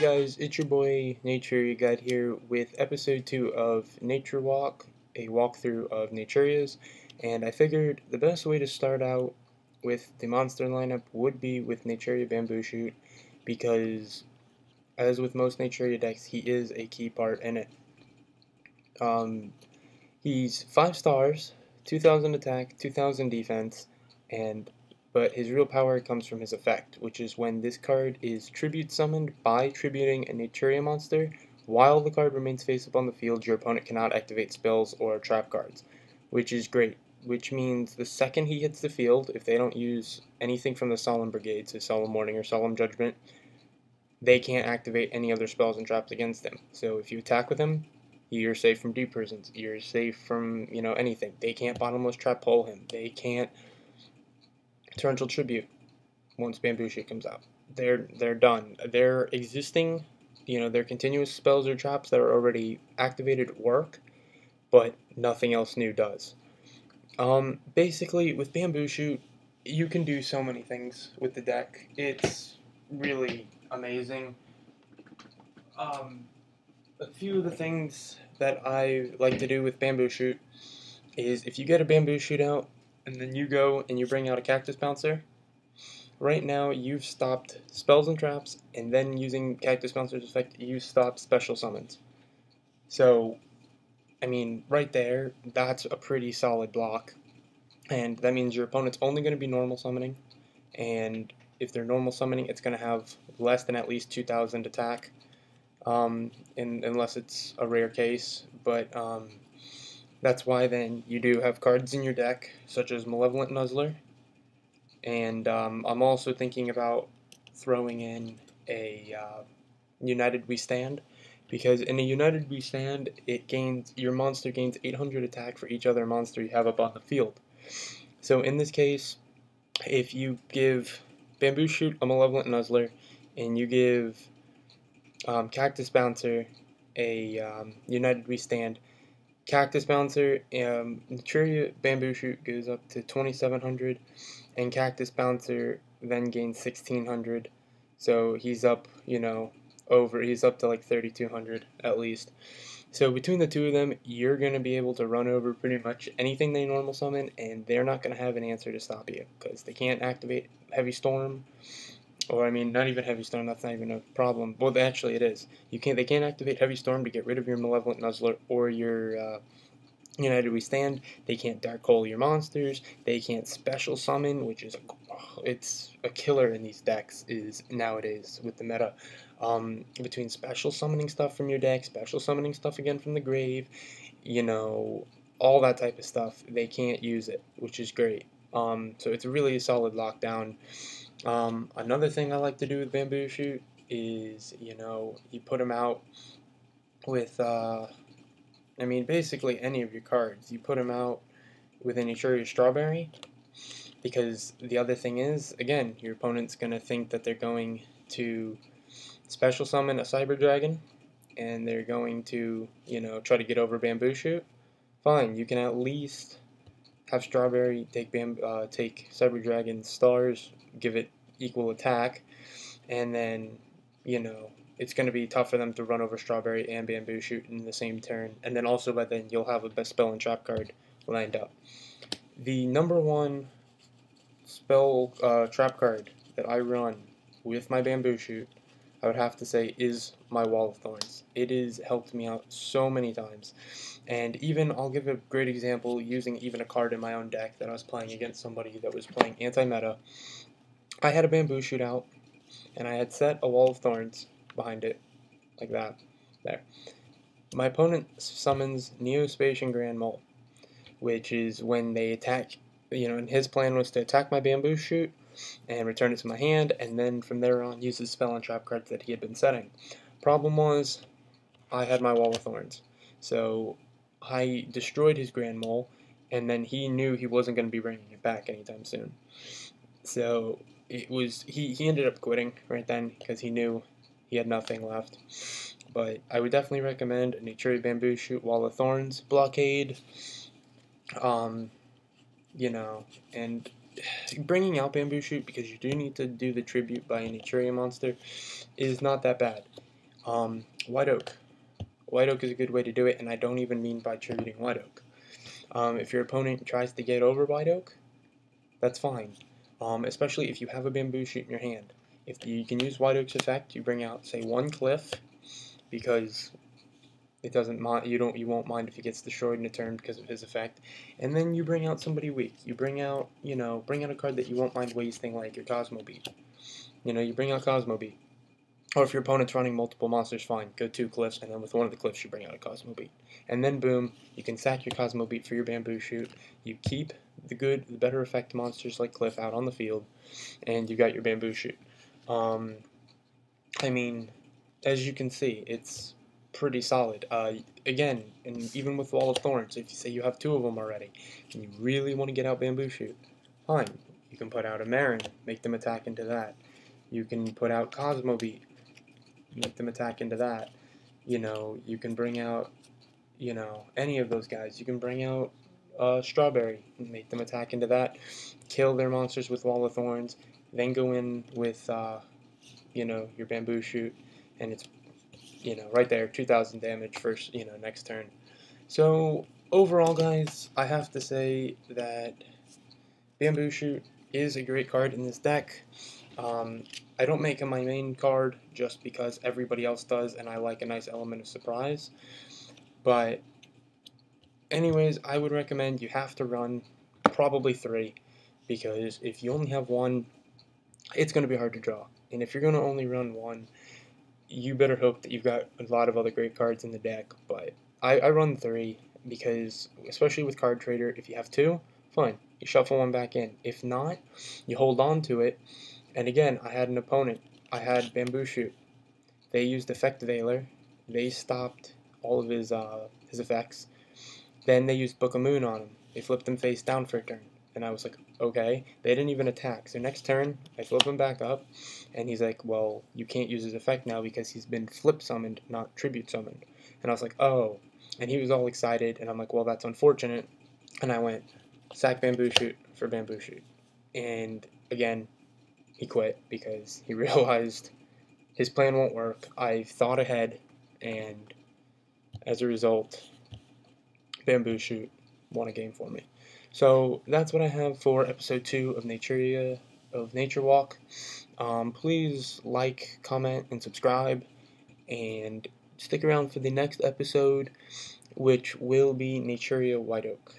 guys, it's your boy NaturiaGuide here with episode 2 of Nature Walk, a walkthrough of Naturias, and I figured the best way to start out with the monster lineup would be with Naturia Bamboo Shoot, because as with most Naturia decks, he is a key part in it. He's 5 stars, 2000 attack, 2000 defense, but his real power comes from his effect, which is when this card is tribute summoned by tributing a Naturia monster. While the card remains face up on the field, your opponent cannot activate spells or trap cards, which is great. Which means the second he hits the field, if they don't use anything from the Solemn Brigade, so Solemn Warning or Solemn Judgment, they can't activate any other spells and traps against him. So if you attack with him, you're safe from deep prisons. You're safe from, anything. They can't bottomless trap hole him. They can't torrential tribute once Bamboo Shoot comes out. They're done. Their existing, their continuous spells or traps that are already activated work, but nothing else new does. Basically, with Bamboo Shoot, you can do so many things with the deck. It's really amazing. A few of the things that I like to do with Bamboo Shoot is if you get a Bamboo Shoot out, and then you go and you bring out a Cactus Bouncer, right now you've stopped spells and traps, and then using Cactus Bouncer's effect, you stop special summons. So, right there, that's a pretty solid block. And that means your opponent's only going to be normal summoning, and if they're normal summoning, it's going to have less than at least 2000 attack, unless it's a rare case, but that's why then you do have cards in your deck, such as Malevolent Nuzzler, and I'm also thinking about throwing in a United We Stand, because in a United We Stand, your monster gains 800 attack for each other monster you have up on the field. So in this case, if you give Bamboo Shoot a Malevolent Nuzzler, and you give Cactus Bouncer a United We Stand, Cactus Bouncer, Naturia Bamboo Shoot goes up to 2700, and Cactus Bouncer then gains 1600. So he's up, he's up to like 3200 at least. So between the two of them, you're going to be able to run over pretty much anything they normal summon, and they're not going to have an answer to stop you, because they can't activate Heavy Storm. Or not even Heavy Storm. That's not even a problem. Well, actually, it is. They can't activate Heavy Storm to get rid of your Malevolent Nuzzler or your United We Stand. They can't Dark Hole your monsters. They can't Special Summon, which is it's a killer in these decks nowadays with the meta. Between special summoning stuff from your deck, special summoning stuff again from the grave, all that type of stuff, they can't use it, which is great. So it's really a solid lockdown. Another thing I like to do with Bamboo Shoot is, you put them out with, basically any of your cards. You put them out with an Naturia Strawberry, because the other thing is, again, your opponent's going to think that they're going to special summon a Cyber Dragon, and they're going to, try to get over Bamboo Shoot. Fine, you can at least have Strawberry take Cyber Dragon stars, give it equal attack, and then, it's going to be tough for them to run over Strawberry and Bamboo Shoot in the same turn, and then also by then you'll have a best spell and trap card lined up. The number one spell trap card that I run with my Bamboo Shoot, I would have to say, is my Wall of Thorns. It has helped me out so many times. And even, I'll give a great example using even a card in my own deck that I was playing against somebody that was playing anti-meta. I had a Bamboo Shoot out, and I had set a Wall of Thorns behind it, like that, there. My opponent summons Neospatian Grand Mole, which is when they attack, and his plan was to attack my Bamboo Shoot and return it to my hand, and then from there on use the spell and trap cards that he had been setting. Problem was, I had my Wall of Thorns, so I destroyed his Grand Mole, and then he knew he wasn't going to be bringing it back anytime soon. So he ended up quitting right then, because he knew he had nothing left. But I would definitely recommend Naturia Bamboo Shoot Wall of Thorns blockade. And bringing out Bamboo Shoot, because you do need to do the tribute by a Naturia monster, is not that bad. White oak. White oak is a good way to do it, and I don't even mean by treating white oak. If your opponent tries to get over white oak, that's fine. Especially if you have a bamboo shoot in your hand. If you can use white oak's effect, you bring out, say, one cliff, because it doesn't mind, you won't mind if he gets destroyed in a turn because of his effect, and then you bring out somebody weak. You bring out, bring out a card that you won't mind wasting, like your Cosmo Beat. You bring out Cosmo Beat. Or if your opponent's running multiple monsters, fine. Go 2 cliffs, and then with one of the cliffs, you bring out a Cosmo Beat. And then, boom, you can sack your Cosmo Beat for your Bamboo Shoot. You keep the better effect monsters like Cliff out on the field, and you got your Bamboo Shoot. I mean, as you can see, it's pretty solid. Again, and even with Wall of Thorns, if you say you have 2 of them already, and you really want to get out Bamboo Shoot, fine. You can put out a Marin, make them attack into that. You can put out Cosmo Beat, make them attack into that. You can bring out, any of those guys. You can bring out Strawberry and make them attack into that. Kill their monsters with Wall of Thorns. Then go in with, your Bamboo Shoot. And it's, right there, 2,000 damage first, next turn. So, overall, guys, I have to say that Bamboo Shoot is a great card in this deck. I don't make him my main card just because everybody else does, and I like a nice element of surprise. But anyways, I would recommend you have to run probably 3, because if you only have 1, it's going to be hard to draw. And if you're going to only run 1, you better hope that you've got a lot of other great cards in the deck. But I run 3 because, especially with Card Trader, if you have 2, fine, you shuffle 1 back in. If not, you hold on to it. And again, I had an opponent. I had Bamboo Shoot. They used Effect Veiler. They stopped all of his effects. Then they used Book of Moon on him. They flipped him face down for a turn. And I was like, okay. They didn't even attack. So next turn, I flip him back up. And he's like, well, you can't use his effect now because he's been flip summoned, not tribute summoned. And I was like, oh. And he was all excited. And I'm like, well, that's unfortunate. And I went, sack Bamboo Shoot for Bamboo Shoot. And again, he quit because he realized his plan won't work. I thought ahead, and as a result, Bamboo Shoot won a game for me. So that's what I have for episode 2 of Nature Walk. Please like, comment, and subscribe, and stick around for the next episode, which will be Naturia White Oak.